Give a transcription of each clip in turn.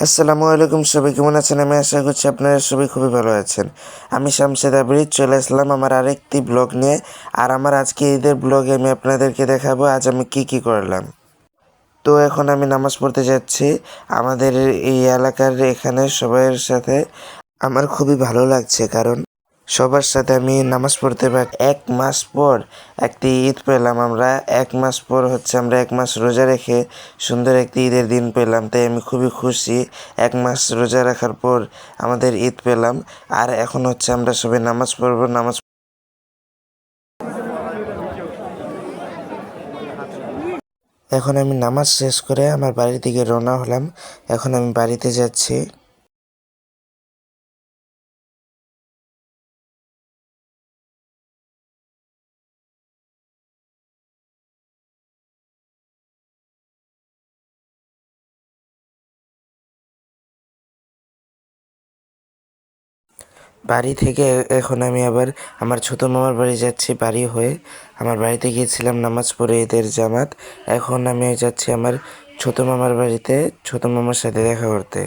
আসসালামু আলাইকুম, সবাই কেমন আছেন? আমি আশা করছি আপনারা সবাই খুবই ভালো আছেন। আমি শামসেদ আবরিদ চলে আসলাম আমার আরেকটি ব্লগ নিয়ে। আর আমার আজকে ঈদের ব্লগে আমি আপনাদেরকে দেখাবো আজ আমি কি করলাম। তো এখন আমি নামাজ পড়তে যাচ্ছি আমাদের এই এলাকার এখানে সবার সাথে। আমার খুবই ভালো লাগছে কারণ সবার সাথে আমি নামাজ পড়তে পারি। 1 মাস পর একটি ঈদ পেলাম আমরা। 1 মাস পর আমরা 1 মাস রোজা রেখে সুন্দর একটি ঈদের দিন পেলাম, তাই আমি খুবই খুশি। 1 মাস রোজা রাখার পর আমাদের ঈদ পেলাম। আর এখন আমরা সবাই নামাজ পড়বো। এখন আমি নামাজ শেষ করে আমার বাড়ির দিকে রওনা হলাম। এখন আমি বাড়িতে যাচ্ছি। বাড়ি থেকে এখন আমি আবার আমার ছোটো মামার বাড়ি যাচ্ছি। বাড়ি হয়ে আমার বাড়িতে গিয়েছিলাম নামাজ পড়ে ঈদের জামাত। এখন আমি যাচ্ছি আমার ছোটো মামার বাড়িতে ছোটো মামার সাথে দেখা করতে।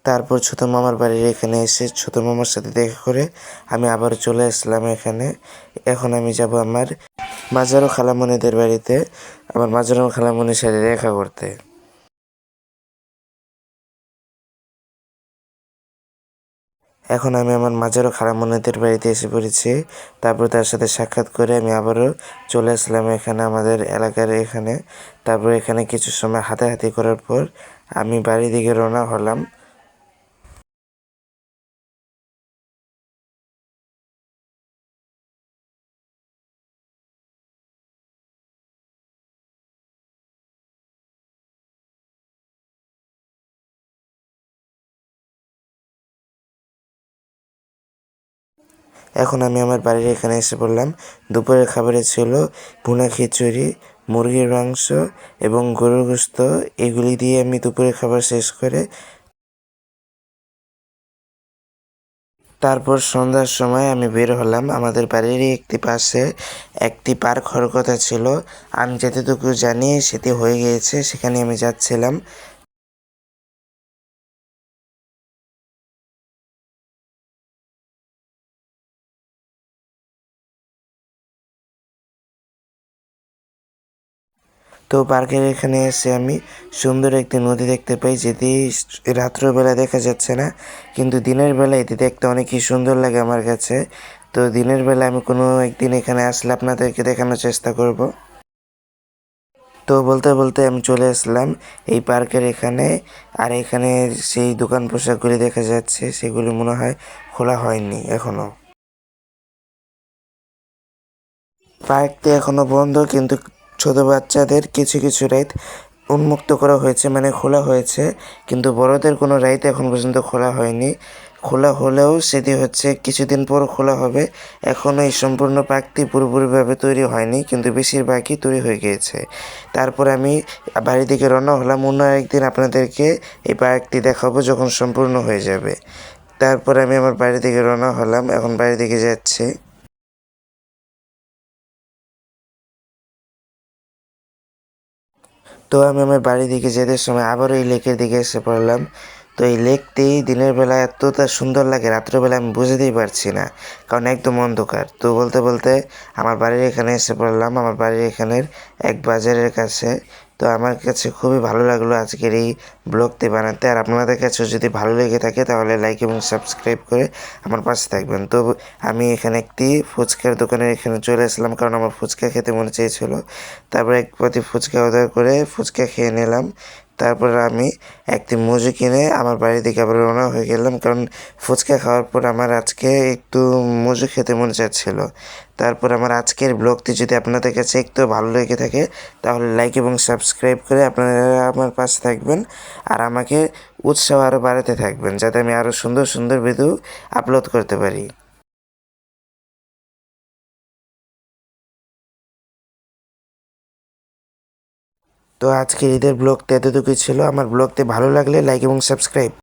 তারপর ছোটো মামার বাড়ির এখানে এসে ছোটো মামার সাথে দেখা করে আমি আবার চলে আসলাম এখানে। এখন আমি যাব আমার মাজারো খালামণিদের বাড়িতে, আমার মাজারো খালামণির সাথে দেখা করতে। এখন আমি আমার মাজারো খালামণিদের বাড়িতে এসে পড়েছি। তারপর তার সাথে সাক্ষাৎ করে আমি আবারও চলে আসলাম এখানে আমাদের এলাকার এখানে। তারপর এখানে কিছু সময় হাতাহাতি করার পর আমি বাড়ির দিকে রওনা হলাম। এখন আমি আমার বাড়ির এখানে এসে পড়লাম। দুপুরের খাবারে ছিল ভুনা খিচুড়ি, মুরগির মাংস এবং গরুর গোশত। এগুলি দিয়ে আমি দুপুরের খাবার শেষ করে তারপর সন্ধ্যার সময় আমি বের হলাম। আমাদের বাড়িরই একটি পাশে একটি পার্ক হওয়ার কথা ছিল। আমি যতটুকু জানি সেটি হয়ে গিয়েছে, সেখানে আমি যাচ্ছিলাম। তো পার্কের এখানে এসে আমি সুন্দর একটি নদী দেখতে পাই, যেটি রাত্রবেলা দেখা যাচ্ছে না, কিন্তু দিনের বেলা এটি দেখতে অনেকই সুন্দর লাগে আমার কাছে। তো দিনের বেলা আমি কোনো একদিন এখানে আসলে আপনাদেরকে দেখানোর চেষ্টা করব। তো বলতে বলতে আমি চলে আসলাম এই পার্কের এখানে। আর এখানে সেই দোকান পোশাকগুলি দেখা যাচ্ছে, সেগুলি মনে হয় খোলা হয়নি এখনো। পার্কটি এখনো বন্ধ, কিন্তু ছোট বাচ্চাদের কিছু কিছু রাইড উন্মুক্ত করা হয়েছে, মানে খোলা হয়েছে। কিন্তু বড়দের কোনো রাইড এখন পর্যন্ত খোলা হয়নি। খোলা হলেও সেটি কিছুদিন পর খোলা হবে। এখনও এই সম্পূর্ণ পার্কটি পুরোপুরিভাবে তৈরি হয়নি, কিন্তু বেশিরভাগই তৈরি হয়ে গিয়েছে। তারপর আমি বাড়ি থেকে রওনা হলাম। অন্য একদিন আপনাদেরকে এই পার্কটি দেখাবো যখন সম্পূর্ণ হয়ে যাবে। তারপর আমি আমার বাড়ি থেকে রওনা হলাম, এখন বাড়ি থেকে যাচ্ছি। তো আমি আমার বাড়ি দিকে যেতে সময় আবারও এই লেকের দিকে এসে পড়লাম। তো এই লেকটি দিনের বেলা এতটা সুন্দর লাগে, রাত্রেবেলা আমি বুঝতেই পারছি না, কারণ একদম অন্ধকার। তো বলতে বলতে আমার বাড়ির এখানে এসে পড়লাম, আমার বাড়ির এখানের এক বাজারের কাছে। তো আমার কাছে খুবই ভালো লাগলো আজকের এই ব্লগটি বানাতে। আর আপনাদের কাছেও যদি ভালো লেগে থাকে তাহলে লাইক এবং সাবস্ক্রাইব করে আমার পাশে থাকবেন। তো আমি এখানে একটি ফুচকার দোকানের এখানে চলে আসলাম, কারণ আমার ফুচকা খেতে মনে চেয়েছিল। তারপর এক পাতি ফুচকা অর্ডার করে ফুচকা খেয়ে নিলাম। তারপর আমি একটি মুজু কিনে আমার বাড়ির দিকে আবার রওনা হয়ে গেলাম, কারণ ফুচকা খাওয়ার পর আমার আজকে একটু মুজু খেতে মনে চাচ্ছিল। তারপর আমার আজকের ব্লগটি যদি আপনাদের কাছে একটু ভালো লেগে থাকে তাহলে লাইক এবং সাবস্ক্রাইব করে আপনারা আমার পাশে থাকবেন। আর আমাকে উৎসাহ আরও বাড়াতে থাকবেন, যাতে আমি আরও সুন্দর সুন্দর ভিডিও আপলোড করতে পারি। তো আজকে ঈদের ব্লগটা এতটুকুই ছিল। আমার ব্লগটি ভালো লাগলে লাইক এবং সাবস্ক্রাইব।